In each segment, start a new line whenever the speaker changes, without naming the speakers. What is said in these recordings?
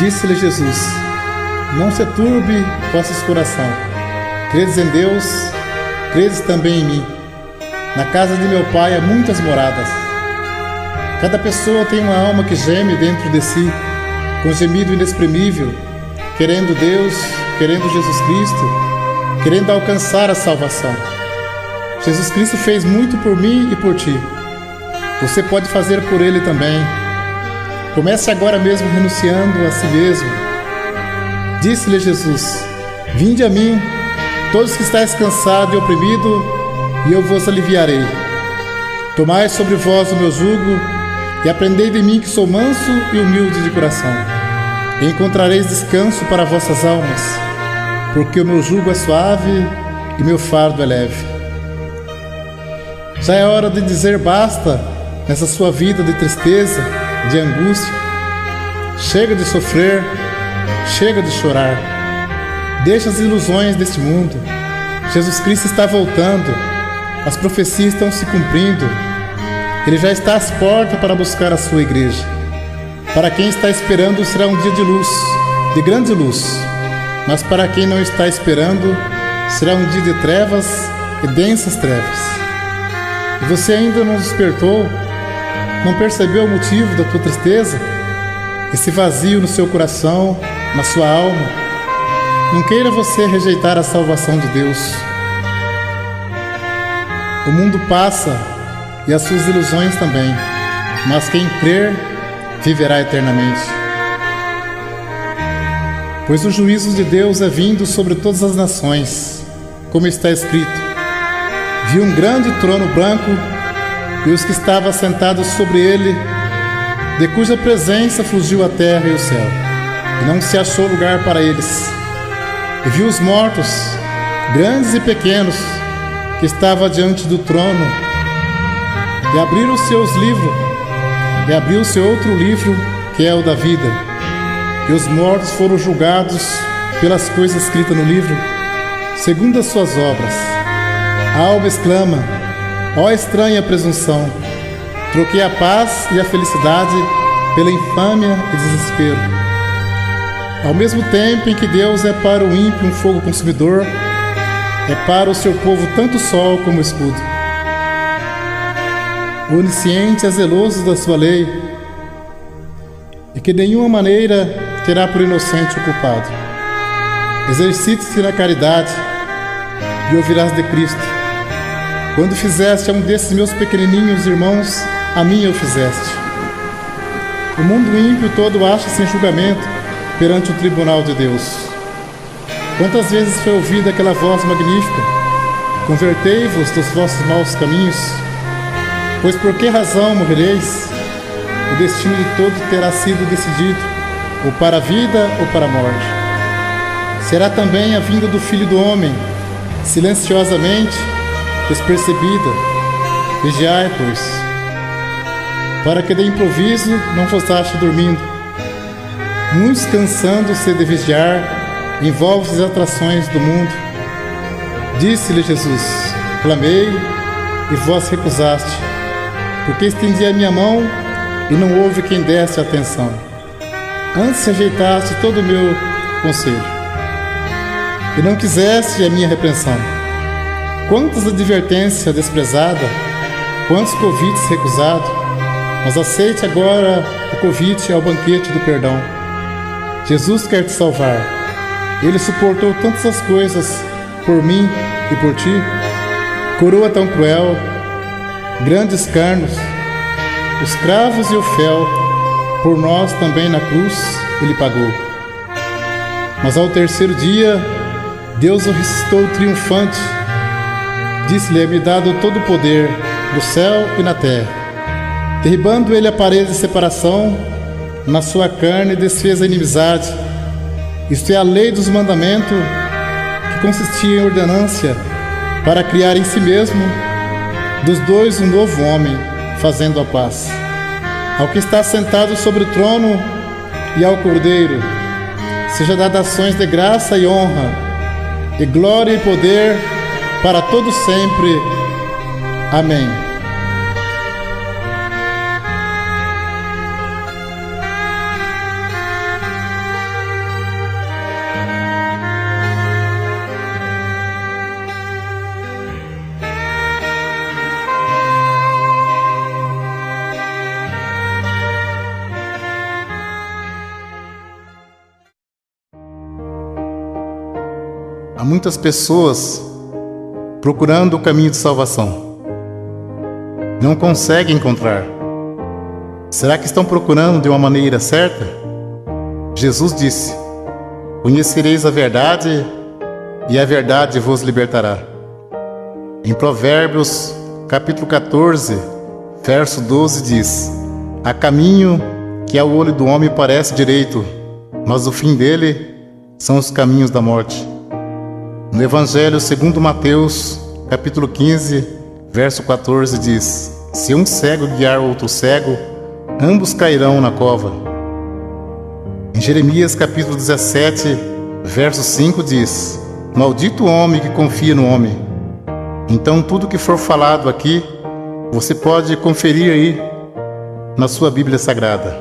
Disse-lhe Jesus: não se turbe vosso coração. Credes em Deus, credes também em mim. Na casa de meu Pai há muitas moradas. Cada pessoa tem uma alma que geme dentro de si, com gemido inexprimível, querendo Deus, querendo Jesus Cristo, querendo alcançar a salvação. Jesus Cristo fez muito por mim e por ti. Você pode fazer por Ele também. Comece agora mesmo renunciando a si mesmo. Disse-lhe Jesus: vinde a mim, todos que estáis cansados e oprimidos, e eu vos aliviarei. Tomai sobre vós o meu jugo, e aprendei de mim, que sou manso e humilde de coração. E encontrareis descanso para vossas almas, porque o meu jugo é suave e meu fardo é leve. Já é hora de dizer basta nessa sua vida de tristeza, de angústia. Chega de sofrer, chega de chorar. Deixa as ilusões deste mundo. Jesus Cristo está voltando. As profecias estão se cumprindo. Ele já está às portas para buscar a sua igreja. Para quem está esperando, será um dia de luz, de grande luz. Mas para quem não está esperando, será um dia de trevas e densas trevas. E você ainda não despertou? Não percebeu o motivo da tua tristeza? Esse vazio no seu coração, na sua alma? Não queira você rejeitar a salvação de Deus. O mundo passa e as suas ilusões também, mas quem crer viverá eternamente. Pois o juízo de Deus é vindo sobre todas as nações, como está escrito: vi um grande trono branco e os que estavam sentados sobre ele, de cuja presença fugiu a terra e o céu, e não se achou lugar para eles. E vi os mortos, grandes e pequenos, que estavam diante do trono, e abriram os seus livros, e abriu-se outro livro, que é o da vida. E os mortos foram julgados pelas coisas escritas no livro, segundo as suas obras. A alma exclama: ó estranha presunção! Troquei a paz e a felicidade pela infâmia e desespero. Ao mesmo tempo em que Deus é para o ímpio um fogo consumidor, é para o seu povo tanto sol como escudo. O onisciente é zeloso da sua lei, e que de nenhuma maneira terá por inocente o culpado. Exercite-se na caridade e ouvirás de Cristo. Quando fizeste a um desses meus pequenininhos irmãos, a mim o fizeste. O mundo ímpio todo acha-se em julgamento perante o tribunal de Deus. Quantas vezes foi ouvida aquela voz magnífica: convertei-vos dos vossos maus caminhos, pois por que razão morrereis? O destino de todo terá sido decidido, ou para a vida ou para a morte. Será também a vinda do Filho do Homem, silenciosamente, despercebida. Vigiai, pois, para que de improviso não vos ache dormindo. Muitos, cansando-se de vigiar, envolvem as atrações do mundo. Disse-lhe Jesus: clamei e vós recusaste, porque estendi a minha mão e não houve quem desse atenção. Antes rejeitaste todo o meu conselho e não quiseste a minha repreensão. Quantas advertências desprezadas, quantos convites recusados, mas aceite agora o convite ao banquete do perdão. Jesus quer te salvar. Ele suportou tantas as coisas por mim e por ti. Coroa tão cruel, grandes carnos, os cravos e o fel, por nós também na cruz ele pagou. Mas ao terceiro dia, Deus o ressuscitou triunfante. Disse-lhe: é-me dado todo o poder do céu e na terra. Derribando ele a parede de separação, na sua carne desfez a inimizade. Isto é a lei dos mandamentos, que consistia em ordenância, para criar em si mesmo dos dois um novo homem, fazendo a paz. Ao que está sentado sobre o trono e ao Cordeiro seja dada ações de graça e honra, e glória e poder para todos sempre. Amém. muitas pessoas procurando o caminho de salvação. Não conseguem encontrar. Será que estão procurando de uma maneira certa? Jesus disse: conhecereis a verdade e a verdade vos libertará. Em Provérbios, capítulo 14, verso 12 diz: há caminho que ao olho do homem parece direito, mas o fim dele são os caminhos da morte. No Evangelho segundo Mateus, capítulo 15, verso 14 diz: se um cego guiar outro cego, ambos cairão na cova. Em Jeremias capítulo 17, verso 5 diz: maldito o homem que confia no homem. Então tudo que for falado aqui, você pode conferir aí na sua Bíblia Sagrada,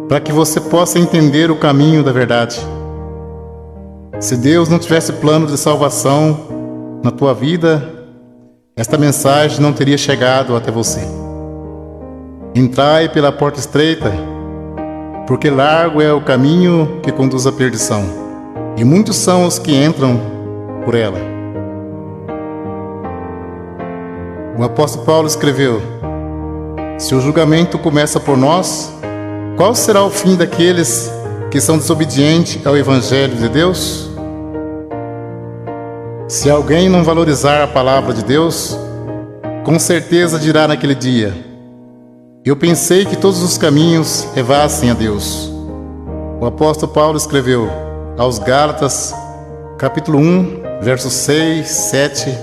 para que você possa entender o caminho da verdade. Se Deus não tivesse plano de salvação na tua vida, esta mensagem não teria chegado até você. Entrai pela porta estreita, porque largo é o caminho que conduz à perdição, e muitos são os que entram por ela. O apóstolo Paulo escreveu: se o julgamento começa por nós, qual será o fim daqueles que são desobedientes ao Evangelho de Deus? Se alguém não valorizar a palavra de Deus, com certeza dirá naquele dia: eu pensei que todos os caminhos levassem a Deus. O apóstolo Paulo escreveu aos Gálatas, capítulo 1, versos 6, 7,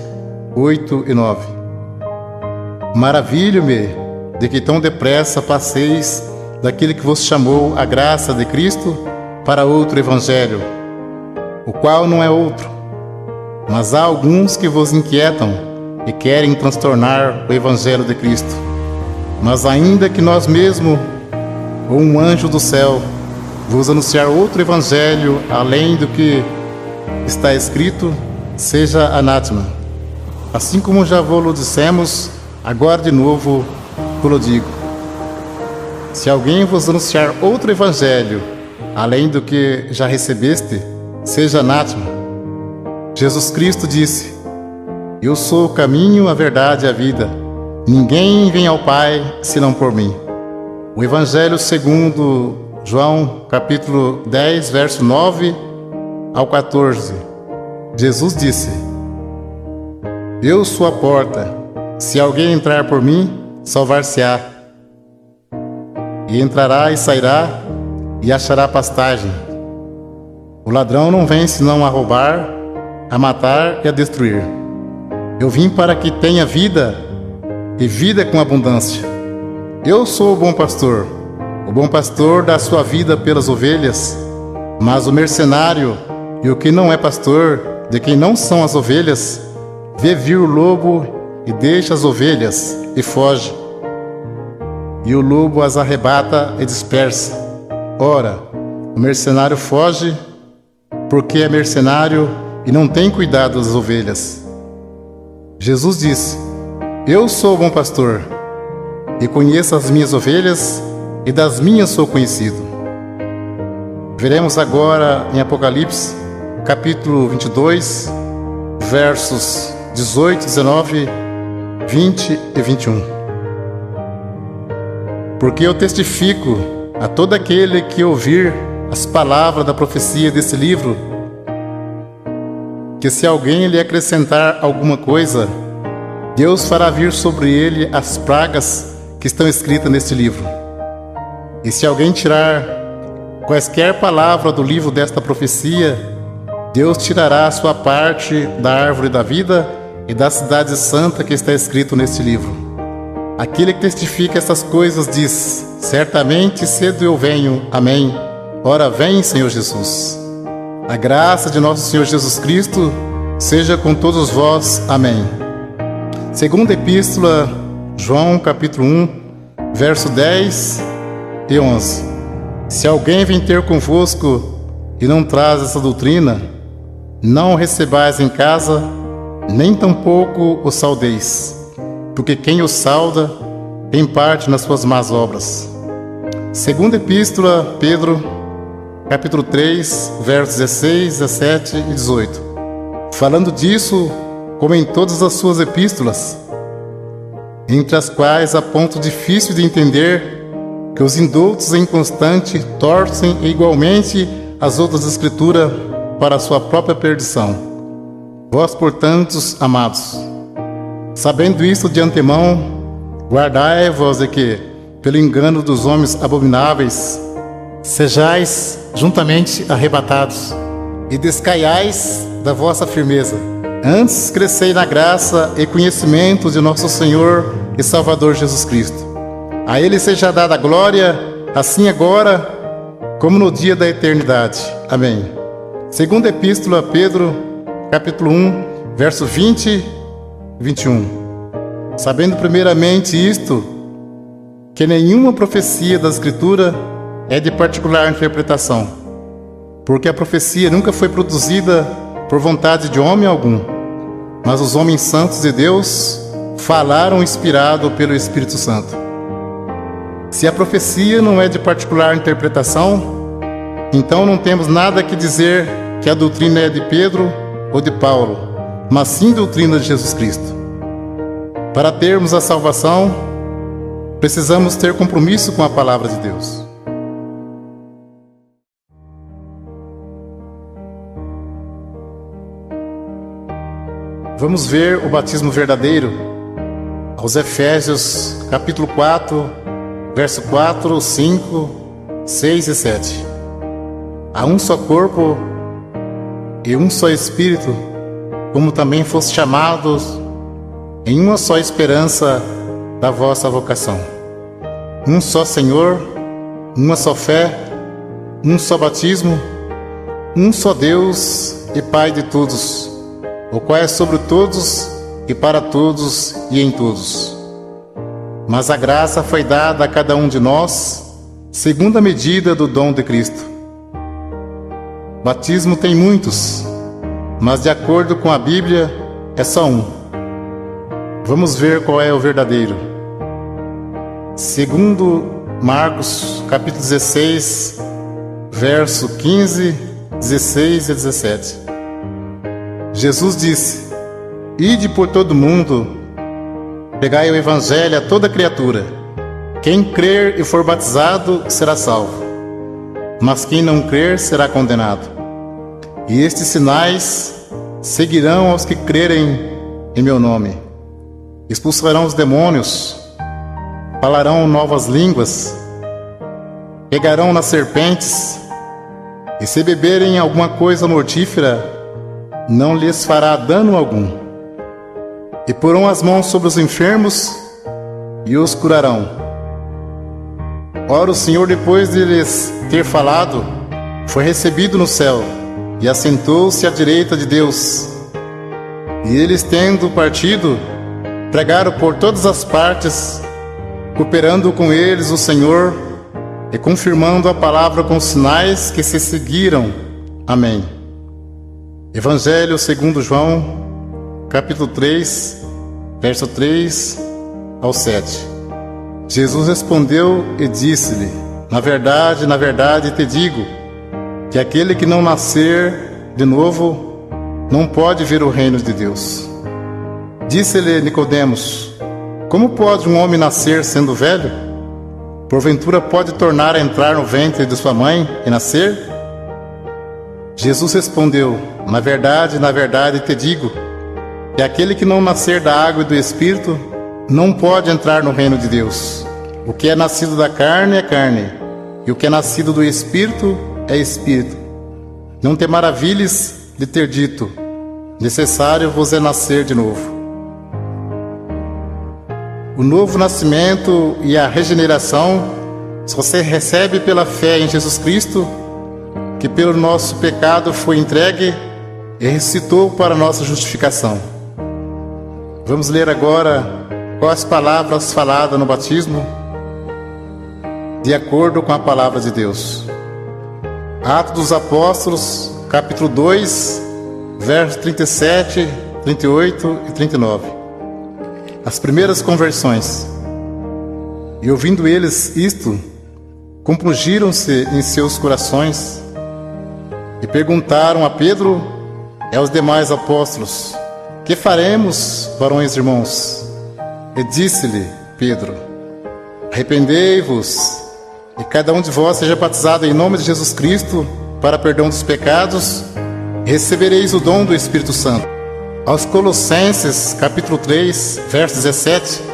8 e 9: maravilho-me de que tão depressa passeis daquele que vos chamou a graça de Cristo para outro evangelho, o qual não é outro, mas há alguns que vos inquietam e querem transtornar o evangelho de Cristo. Mas ainda que nós mesmos, ou um anjo do céu, vos anunciar outro evangelho além do que está escrito, seja anátema. Assim como já vos dissemos, agora de novo vos digo: se alguém vos anunciar outro evangelho além do que já recebeste, seja anátema. Jesus Cristo disse: eu sou o caminho, a verdade e a vida. Ninguém vem ao Pai senão por mim. O Evangelho segundo João, capítulo 10, verso 9 ao 14. Jesus disse: eu sou a porta. Se alguém entrar por mim, salvar-se-á. E entrará e sairá e achará pastagem. O ladrão não vem senão a roubar, a matar e a destruir. Eu vim para que tenha vida, e vida com abundância. Eu sou o bom pastor. O bom pastor dá sua vida pelas ovelhas. Mas o mercenário e o que não é pastor, de quem não são as ovelhas, vê vir o lobo e deixa as ovelhas e foge. E o lobo as arrebata e dispersa. Ora, o mercenário foge porque é mercenário e não tem cuidado das ovelhas. Jesus disse: eu sou o bom pastor, e conheço as minhas ovelhas, e das minhas sou conhecido. Veremos agora em Apocalipse, capítulo 22, versos 18, 19, 20 e 21. Porque eu testifico a todo aquele que ouvir as palavras da profecia desse livro, que se alguém lhe acrescentar alguma coisa, Deus fará vir sobre ele as pragas que estão escritas neste livro. E se alguém tirar quaisquer palavras do livro desta profecia, Deus tirará a sua parte da árvore da vida e da cidade santa que está escrito neste livro. Aquele que testifica estas coisas diz: certamente cedo eu venho. Amém. Ora vem, Senhor Jesus. A graça de nosso Senhor Jesus Cristo seja com todos vós. Amém. Segunda Epístola, João, capítulo 1, verso 10 e 11. Se alguém vem ter convosco e não traz essa doutrina, não o recebais em casa, nem tampouco o saudeis, porque quem o sauda tem parte nas suas más obras. Segunda Epístola, Pedro, capítulo 3, versos 16, 17 e 18. Falando disso, como em todas as suas epístolas, entre as quais há ponto difícil de entender, que os indultos inconstantes torcem igualmente as outras escrituras para a sua própria perdição. Vós, portanto, amados, sabendo isto de antemão, guardai-vos de que, pelo engano dos homens abomináveis, sejais juntamente arrebatados, e descaiais da vossa firmeza. Antes crescei na graça e conhecimento de nosso Senhor e Salvador Jesus Cristo. A Ele seja dada a glória, assim agora, como no dia da eternidade. Amém. Segunda Epístola a Pedro, capítulo 1, verso 20 e 21. Sabendo primeiramente isto, que nenhuma profecia da Escritura é de particular interpretação, porque a profecia nunca foi produzida por vontade de homem algum, mas os homens santos de Deus falaram inspirado pelo Espírito Santo. Se a profecia não é de particular interpretação, então não temos nada que dizer que a doutrina é de Pedro ou de Paulo, mas sim doutrina de Jesus Cristo. Para termos a salvação, precisamos ter compromisso com a palavra de Deus. Vamos ver o batismo verdadeiro aos Efésios, capítulo 4, verso 4, 5, 6 e 7. Há um só corpo e um só Espírito, como também foste chamados em uma só esperança da vossa vocação. Um só Senhor, uma só fé, um só batismo, um só Deus e Pai de todos, o qual é sobre todos e para todos e em todos. Mas a graça foi dada a cada um de nós, segundo a medida do dom de Cristo. Batismo tem muitos, mas de acordo com a Bíblia, é só um. Vamos ver qual é o verdadeiro. Segundo Marcos, capítulo 16, verso 15, 16 e 17. Jesus disse: Ide por todo o mundo, pregai o evangelho a toda criatura. Quem crer e for batizado será salvo, mas quem não crer será condenado. E estes sinais seguirão aos que crerem em meu nome. Expulsarão os demônios, falarão novas línguas, pegarão nas serpentes, e se beberem alguma coisa mortífera, não lhes fará dano algum. E porão as mãos sobre os enfermos e os curarão. Ora, o Senhor, depois de lhes ter falado, foi recebido no céu e assentou-se à direita de Deus. E eles, tendo partido, pregaram por todas as partes, cooperando com eles o Senhor e confirmando a palavra com sinais que se seguiram. Amém. Evangelho segundo João, capítulo 3, verso 3 ao 7. Jesus respondeu e disse-lhe: na verdade te digo, que aquele que não nascer de novo, não pode ver o reino de Deus. Disse-lhe Nicodemos: como pode um homem nascer sendo velho? Porventura pode tornar a entrar no ventre de sua mãe e nascer? Jesus respondeu: na verdade te digo, que aquele que não nascer da água e do Espírito, não pode entrar no reino de Deus. O que é nascido da carne é carne, e o que é nascido do Espírito é Espírito. Não te maravilhes de ter dito: necessário vos é nascer de novo. O novo nascimento e a regeneração só se recebe pela fé em Jesus Cristo, que pelo nosso pecado foi entregue e ressuscitou para nossa justificação. Vamos ler agora quais palavras faladas no batismo, de acordo com a palavra de Deus. Atos dos Apóstolos, capítulo 2, versos 37, 38 e 39. As primeiras conversões. E ouvindo eles isto, compungiram-se em seus corações E perguntaram a Pedro e aos demais apóstolos: que faremos, varões irmãos? E disse-lhe Pedro: arrependei-vos, e cada um de vós seja batizado em nome de Jesus Cristo para perdão dos pecados, e recebereis o dom do Espírito Santo. Aos Colossenses, capítulo 3, verso 17: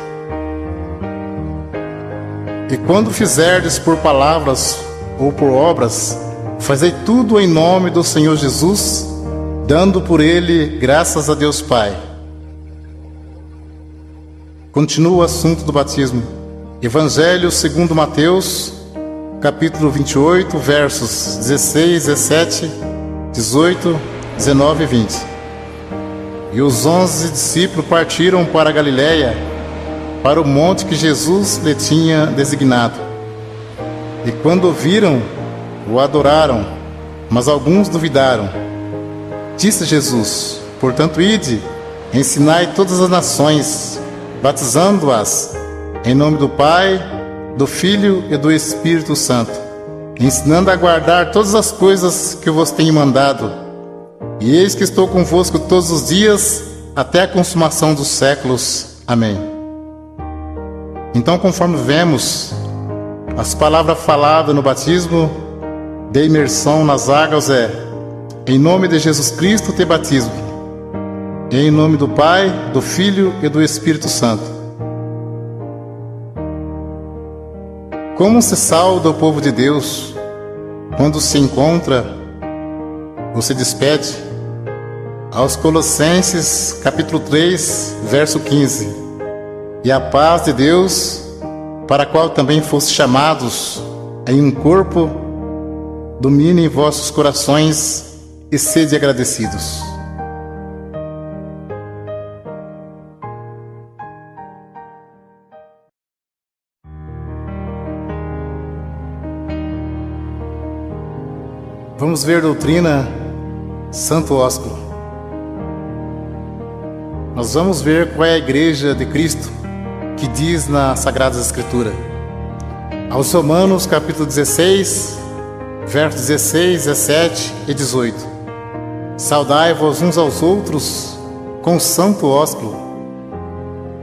e quando fizerdes por palavras ou por obras, fazei tudo em nome do Senhor Jesus, dando por ele graças a Deus Pai. Continua o assunto do batismo. Evangelho segundo Mateus, capítulo 28, versos 16, 17, 18, 19 e 20. E os 11 discípulos partiram para a Galiléia, para o monte que Jesus lhe tinha designado. E quando o viram, o adoraram, mas alguns duvidaram. Disse Jesus: portanto, ide, ensinai todas as nações, batizando-as em nome do Pai, do Filho e do Espírito Santo, ensinando a guardar todas as coisas que eu vos tenho mandado. E eis que estou convosco todos os dias, até a consumação dos séculos. Amém. Então, conforme vemos, as palavras faladas no batismo de imersão nas águas é: em nome de Jesus Cristo te batismo, e em nome do Pai, do Filho e do Espírito Santo. Como se sauda o povo de Deus quando se encontra ou se despede? Aos Colossenses, capítulo 3, verso 15: e a paz de Deus, para a qual também foste chamados em um corpo, domine em vossos corações e sede agradecidos. Vamos ver doutrina Santo Ósculo. Nós vamos ver qual é a igreja de Cristo que diz na Sagrada Escritura. Aos Romanos, capítulo 16, versos 16, 17 e 18: saudai-vos uns aos outros com santo ósculo.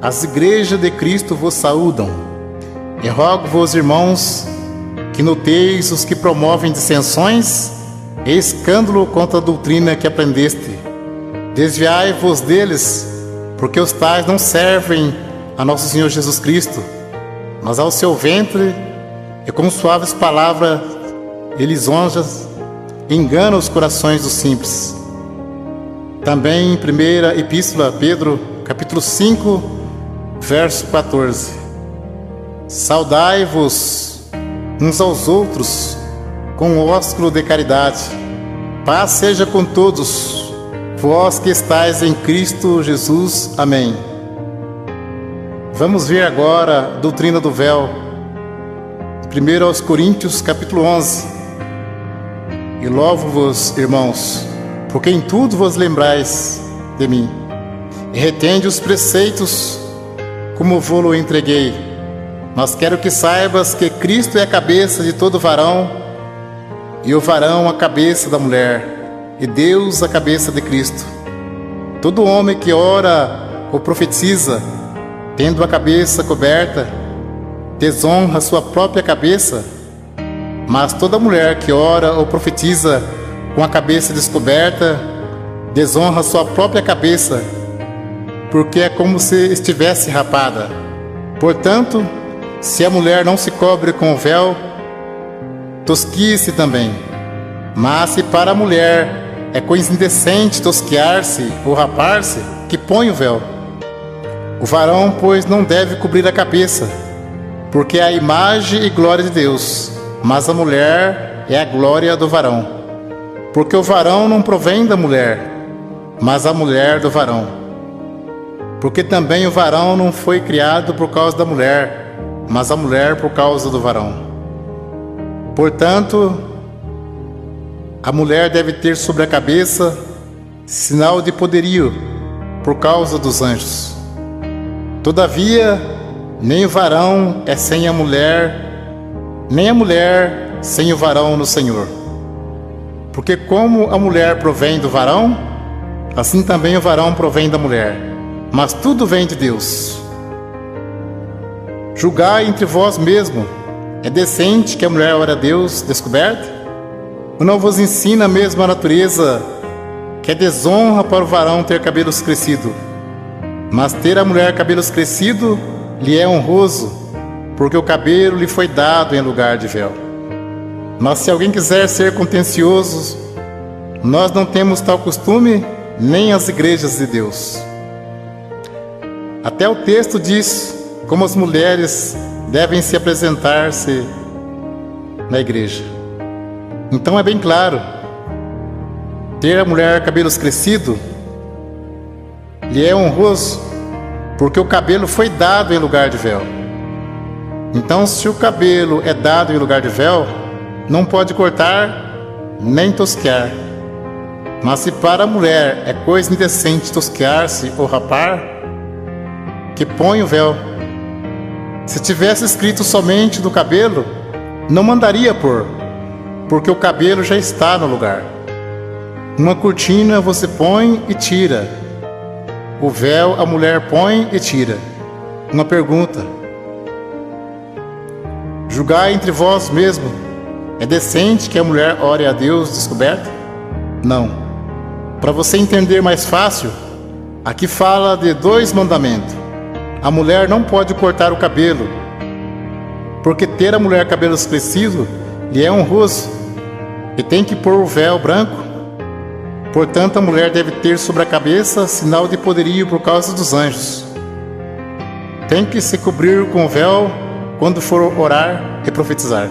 As igrejas de Cristo vos saúdam. E rogo-vos, irmãos, que noteis os que promovem dissensões e escândalo contra a doutrina que aprendeste. Desviai-vos deles, porque os tais não servem a nosso Senhor Jesus Cristo, mas ao seu ventre, e com suaves palavras e lisonjas enganam os corações dos simples. Também em primeira epístola a Pedro, capítulo 5, verso 14: saudai-vos uns aos outros com o ósculo de caridade. Paz seja com todos vós que estáis em Cristo Jesus. Amém. Vamos ver agora a doutrina do véu. 1 aos Coríntios, capítulo 11. E louvo-vos, irmãos, porque em tudo vos lembrais de mim, e retende os preceitos como vou-lo entreguei. Mas quero que saibas que Cristo é a cabeça de todo varão, e o varão a cabeça da mulher, e Deus a cabeça de Cristo. Todo homem que ora ou profetiza, tendo a cabeça coberta, desonra sua própria cabeça, mas toda mulher que ora ou profetiza com a cabeça descoberta, desonra sua própria cabeça, porque é como se estivesse rapada. Portanto, se a mulher não se cobre com o véu, tosquie-se também. Mas se para a mulher é coisa indecente tosquear-se ou rapar-se, que põe o véu. O varão, pois, não deve cobrir a cabeça, porque é a imagem e glória de Deus, mas a mulher é a glória do varão. Porque o varão não provém da mulher, mas a mulher do varão. Porque também o varão não foi criado por causa da mulher, mas a mulher por causa do varão. Portanto, a mulher deve ter sobre a cabeça sinal de poderio por causa dos anjos. Todavia, nem o varão é sem a mulher, nem a mulher sem o varão no Senhor. Porque como a mulher provém do varão, assim também o varão provém da mulher. Mas tudo vem de Deus. Julgai entre vós mesmo. É decente que a mulher ore a Deus descoberta? Ou não vos ensina mesmo a natureza que é desonra para o varão ter cabelos crescidos? Mas ter a mulher cabelos crescidos lhe é honroso, porque o cabelo lhe foi dado em lugar de véu. Mas se alguém quiser ser contencioso, nós não temos tal costume, nem as igrejas de Deus. Até o texto diz como as mulheres devem se apresentar-se na igreja. Então é bem claro, ter a mulher cabelos crescidos lhe é honroso, porque o cabelo foi dado em lugar de véu. Então, se o cabelo é dado em lugar de véu, não pode cortar nem tosquear. Mas se para a mulher é coisa indecente tosquear-se ou rapar, que põe o véu. Se tivesse escrito somente do cabelo, não mandaria pôr, porque o cabelo já está no lugar. Uma cortina você põe e tira. O véu a mulher põe e tira. Uma pergunta: julgai entre vós mesmo. É decente que a mulher ore a Deus descoberta? Não. Para você entender mais fácil, aqui fala de 2 mandamentos. A mulher não pode cortar o cabelo, porque ter a mulher cabelos crescidos lhe é honroso, e tem que pôr o véu branco. Portanto, a mulher deve ter sobre a cabeça sinal de poderio por causa dos anjos. Tem que se cobrir com o véu quando for orar e profetizar.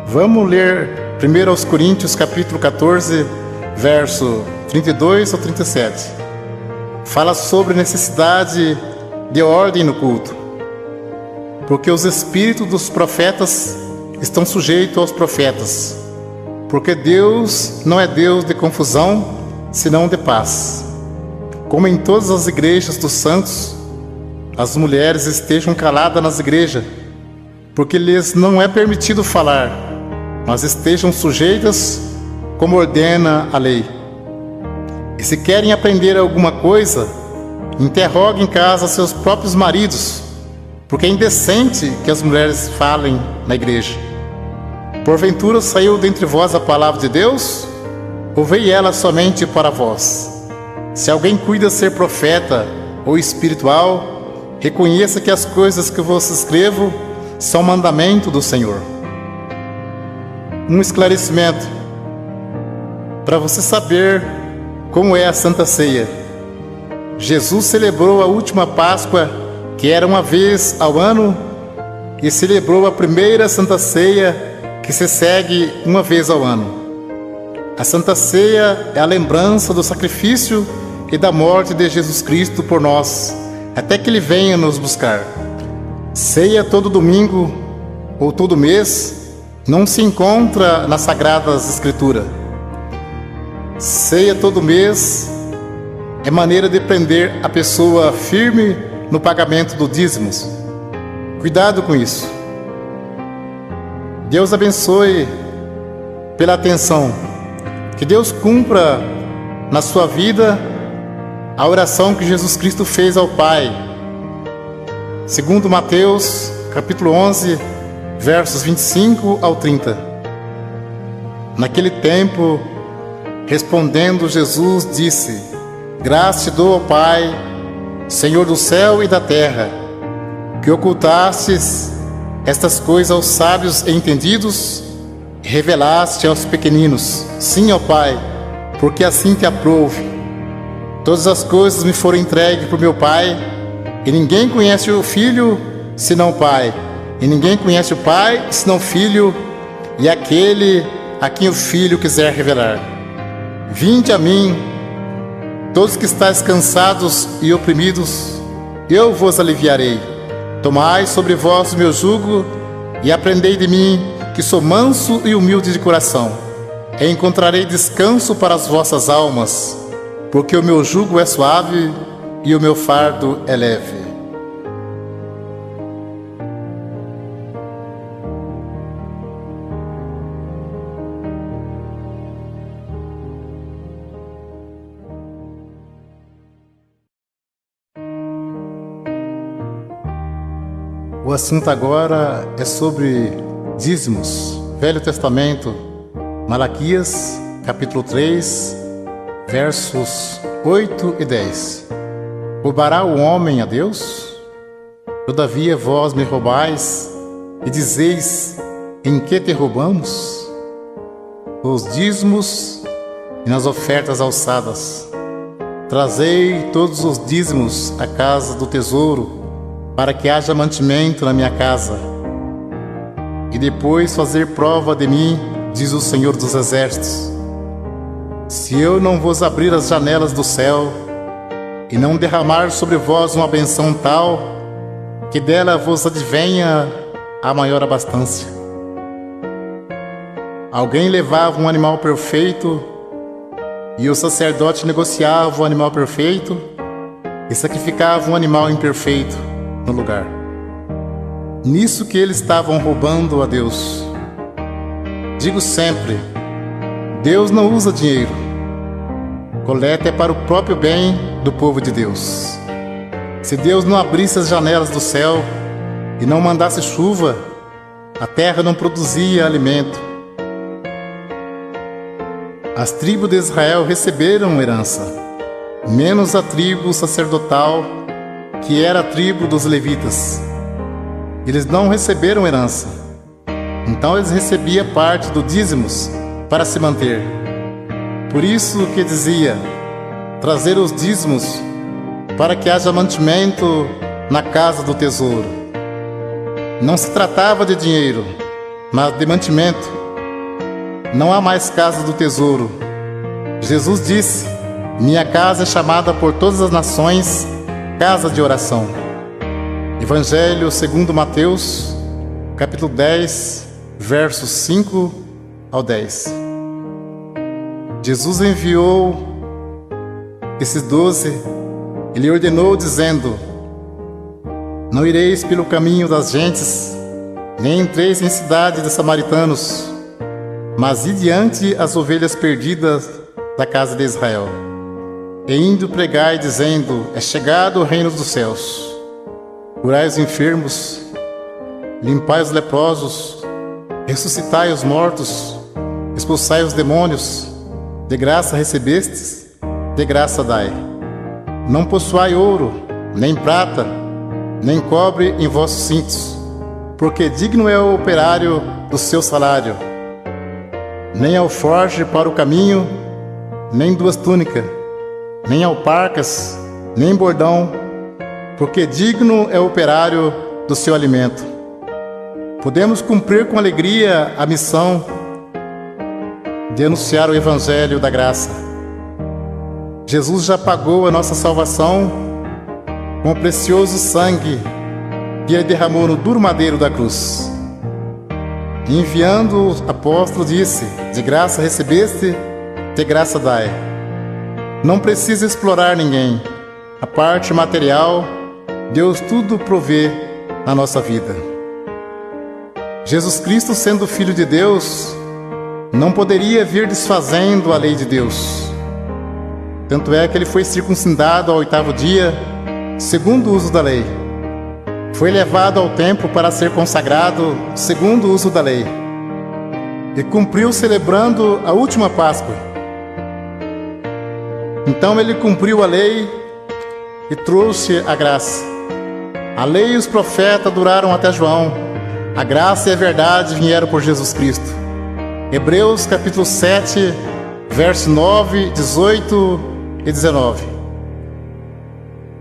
Vamos ler 1 aos Coríntios capítulo 14, verso 32 ao 37. Fala sobre necessidade de ordem no culto, porque os espíritos dos profetas estão sujeitos aos profetas, porque Deus não é Deus de confusão, senão de paz. Como em todas as igrejas dos santos, as mulheres estejam caladas nas igrejas, porque lhes não é permitido falar, mas estejam sujeitas como ordena a lei. E se querem aprender alguma coisa, interroguem em casa seus próprios maridos, porque é indecente que as mulheres falem na igreja. Porventura saiu dentre vós a palavra de Deus? Ou veio ela somente para vós? Se alguém cuida ser profeta ou espiritual, reconheça que as coisas que vos escrevo são mandamento do Senhor. Um esclarecimento para você saber como é a Santa Ceia. Jesus celebrou a última Páscoa, que era uma vez ao ano, e celebrou a primeira Santa Ceia, que se segue uma vez ao ano. A Santa Ceia é a lembrança do sacrifício e da morte de Jesus Cristo por nós, até que Ele venha nos buscar. Ceia todo domingo ou todo mês não se encontra nas Sagradas Escrituras. Ceia todo mês é maneira de prender a pessoa firme no pagamento do dízimos. Cuidado com isso. Deus abençoe pela atenção. Que Deus cumpra na sua vida a oração que Jesus Cristo fez ao Pai. Segundo Mateus, capítulo 11, versos 25 ao 30. Naquele tempo, respondendo Jesus, disse: Graças te dou, ó Pai, Senhor do céu e da terra, que ocultastes estas coisas aos sábios e entendidos, e revelaste aos pequeninos. Sim, ó Pai, porque assim te aprouve. Todas as coisas me foram entregues por meu Pai, e ninguém conhece o Filho senão o Pai, e ninguém conhece o Pai senão o Filho, e aquele a quem o Filho quiser revelar. Vinde a mim, todos que estáis cansados e oprimidos, eu vos aliviarei. Tomai sobre vós o meu jugo e aprendei de mim, que sou manso e humilde de coração, e encontrarei descanso para as vossas almas, porque o meu jugo é suave e o meu fardo é leve. O assunto agora é sobre dízimos. Velho Testamento, Malaquias, capítulo 3, versos 8 e 10. Roubará o homem a Deus? Todavia vós me roubais e dizeis: em que te roubamos? Os dízimos e nas ofertas alçadas. Trazei todos os dízimos à casa do tesouro, para que haja mantimento na minha casa. E depois fazer prova de mim, diz o Senhor dos Exércitos, se eu não vos abrir as janelas do céu e não derramar sobre vós uma benção tal, que dela vos advenha a maior abastança. Alguém levava um animal perfeito e o sacerdote negociava o animal perfeito e sacrificava um animal imperfeito no lugar. Nisso que eles estavam roubando a Deus. Digo sempre, Deus não usa dinheiro. Coleta é para o próprio bem do povo de Deus. Se Deus não abrisse as janelas do céu e não mandasse chuva, a terra não produzia alimento. As tribos de Israel receberam herança, menos a tribo sacerdotal, que era a tribo dos levitas. Eles não receberam herança, então eles recebiam parte do dízimos para se manter. Por isso que dizia, trazer os dízimos para que haja mantimento na casa do tesouro. Não se tratava de dinheiro, mas de mantimento. Não há mais casa do tesouro. Jesus disse, minha casa é chamada por todas as nações casa de oração. Evangelho segundo Mateus, capítulo 10, versos 5 ao 10. Jesus enviou esses 12, ele ordenou dizendo, não ireis pelo caminho das gentes, nem entreis em cidade de samaritanos, mas ide diante as ovelhas perdidas da casa de Israel. E indo pregai, dizendo, é chegado o reino dos céus. Curai os enfermos, limpai os leprosos, ressuscitai os mortos, expulsai os demônios. De graça recebestes, de graça dai. Não possuai ouro, nem prata, nem cobre em vossos cintos, porque digno é o operário do seu salário. Nem alforje para o caminho, nem duas túnicas, nem alparcas, nem bordão, porque digno é o operário do seu alimento. Podemos cumprir com alegria a missão de anunciar o Evangelho da graça. Jesus já pagou a nossa salvação com o precioso sangue que ele derramou no duro madeiro da cruz. Enviando o apóstolo disse, de graça recebeste, de graça dai. Não precisa explorar ninguém. A parte material, Deus tudo provê na nossa vida. Jesus Cristo, sendo Filho de Deus, não poderia vir desfazendo a lei de Deus. Tanto é que ele foi circuncidado ao 8º dia, segundo o uso da lei. Foi levado ao templo para ser consagrado, segundo o uso da lei. E cumpriu celebrando a última Páscoa. Então ele cumpriu a lei e trouxe a graça. A lei e os profetas duraram até João. A graça e a verdade vieram por Jesus Cristo. Hebreus capítulo 7, verso 9, 18 e 19.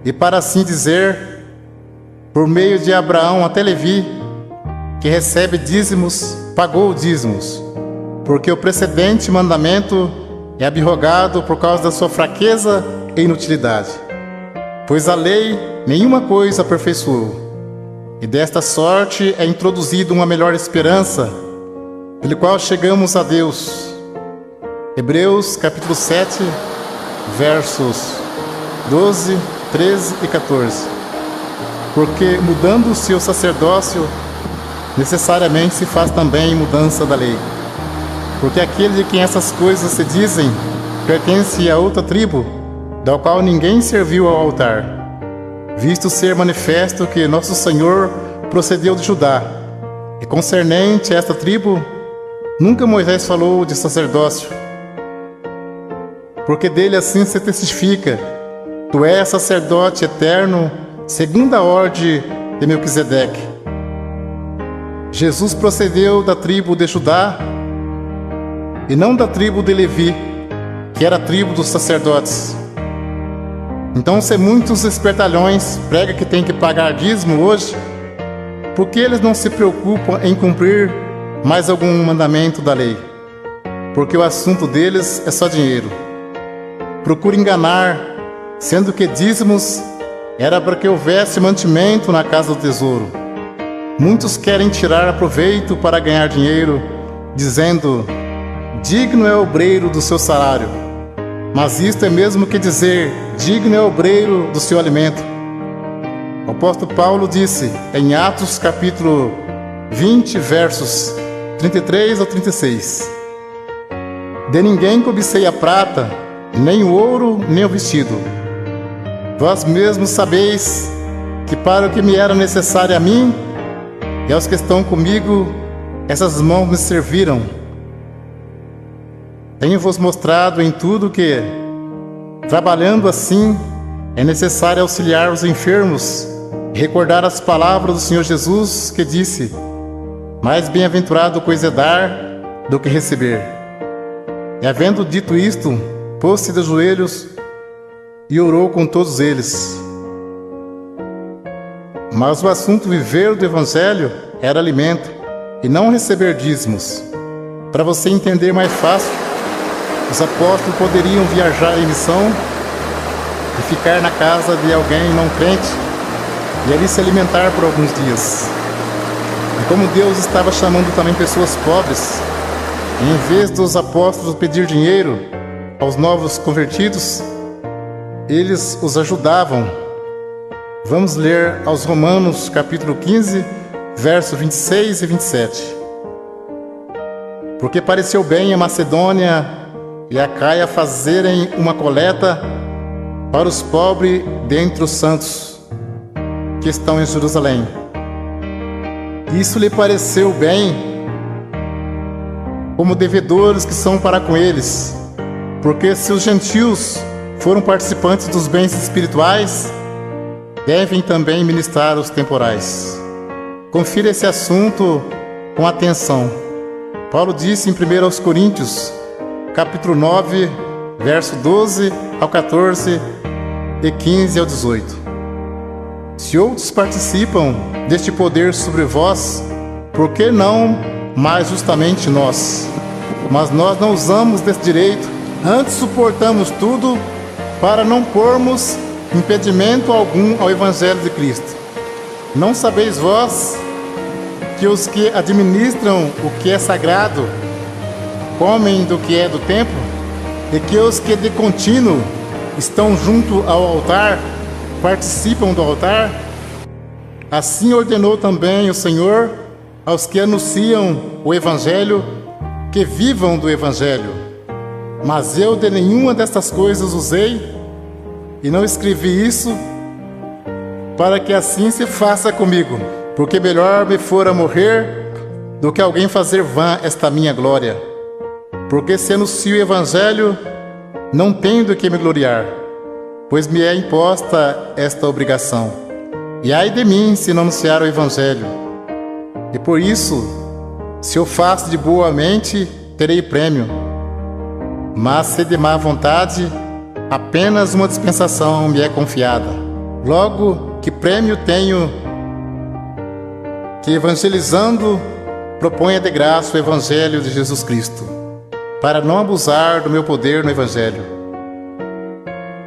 E para assim dizer, por meio de Abraão até Levi, que recebe dízimos, pagou dízimos, porque o precedente mandamento é abrogado por causa da sua fraqueza e inutilidade. Pois a lei nenhuma coisa aperfeiçoou, e desta sorte é introduzida uma melhor esperança, pelo qual chegamos a Deus. Hebreus capítulo 7, versos 12, 13 e 14. Porque mudando-se o sacerdócio, necessariamente se faz também mudança da lei. Porque aquele de quem essas coisas se dizem, pertence a outra tribo, da qual ninguém serviu ao altar, visto ser manifesto que nosso Senhor procedeu de Judá, e concernente a esta tribo, nunca Moisés falou de sacerdócio, porque dele assim se testifica: tu és sacerdote eterno, segundo a ordem de Melquisedeque. Jesus procedeu da tribo de Judá, e não da tribo de Levi, que era a tribo dos sacerdotes. Então, se muitos espertalhões pregam que tem que pagar dízimo hoje, por que eles não se preocupam em cumprir mais algum mandamento da lei? Porque o assunto deles é só dinheiro. Procura enganar, sendo que dízimos era para que houvesse mantimento na casa do tesouro. Muitos querem tirar proveito para ganhar dinheiro, dizendo: digno é o obreiro do seu salário. Mas isto é mesmo que dizer: digno é o obreiro do seu alimento. O apóstolo Paulo disse em Atos capítulo 20, versos 33 ao 36: de ninguém cobicei a prata, nem o ouro, nem o vestido. Vós mesmos sabeis que para o que me era necessário a mim e aos que estão comigo, essas mãos me serviram. Tenho-vos mostrado em tudo que, trabalhando assim, é necessário auxiliar os enfermos e recordar as palavras do Senhor Jesus, que disse: mais bem-aventurado coisa é dar do que receber. E havendo dito isto, pôs-se de joelhos e orou com todos eles. Mas o assunto viver do Evangelho era alimento, e não receber dízimos. Para você entender mais fácil, os apóstolos poderiam viajar em missão e ficar na casa de alguém não crente e ali se alimentar por alguns dias. E como Deus estava chamando também pessoas pobres, em vez dos apóstolos pedir dinheiro aos novos convertidos, eles os ajudavam. Vamos ler aos Romanos capítulo 15, versos 26 e 27. Porque pareceu bem a Macedônia e a Caia fazerem uma coleta para os pobres dentre os santos que estão em Jerusalém. Isso lhe pareceu bem, como devedores que são para com eles, porque se os gentios foram participantes dos bens espirituais, devem também ministrar os temporais. Confira esse assunto com atenção. Paulo disse em 1 Coríntios, capítulo 9, verso 12 ao 14 e 15 ao 18. Se outros participam deste poder sobre vós, por que não mais justamente nós? Mas nós não usamos desse direito, antes suportamos tudo para não pormos impedimento algum ao Evangelho de Cristo. Não sabeis vós que os que administram o que é sagrado comem do que é do templo, e que os que de contínuo estão junto ao altar participam do altar? Assim ordenou também o Senhor aos que anunciam o Evangelho que vivam do Evangelho. Mas eu de nenhuma destas coisas usei, e não escrevi isso para que assim se faça comigo, porque melhor me fora morrer do que alguém fazer vã esta minha glória. Porque se anuncio o Evangelho, não tenho do que me gloriar, pois me é imposta esta obrigação. E ai de mim se não anunciar o Evangelho. E por isso, se eu faço de boa mente, terei prêmio. Mas se de má vontade, apenas uma dispensação me é confiada. Logo, que prêmio tenho que, evangelizando, proponha de graça o Evangelho de Jesus Cristo, para não abusar do meu poder no Evangelho.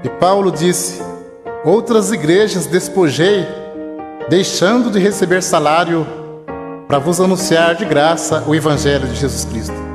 E Paulo disse: outras igrejas despojei, deixando de receber salário, para vos anunciar de graça o Evangelho de Jesus Cristo.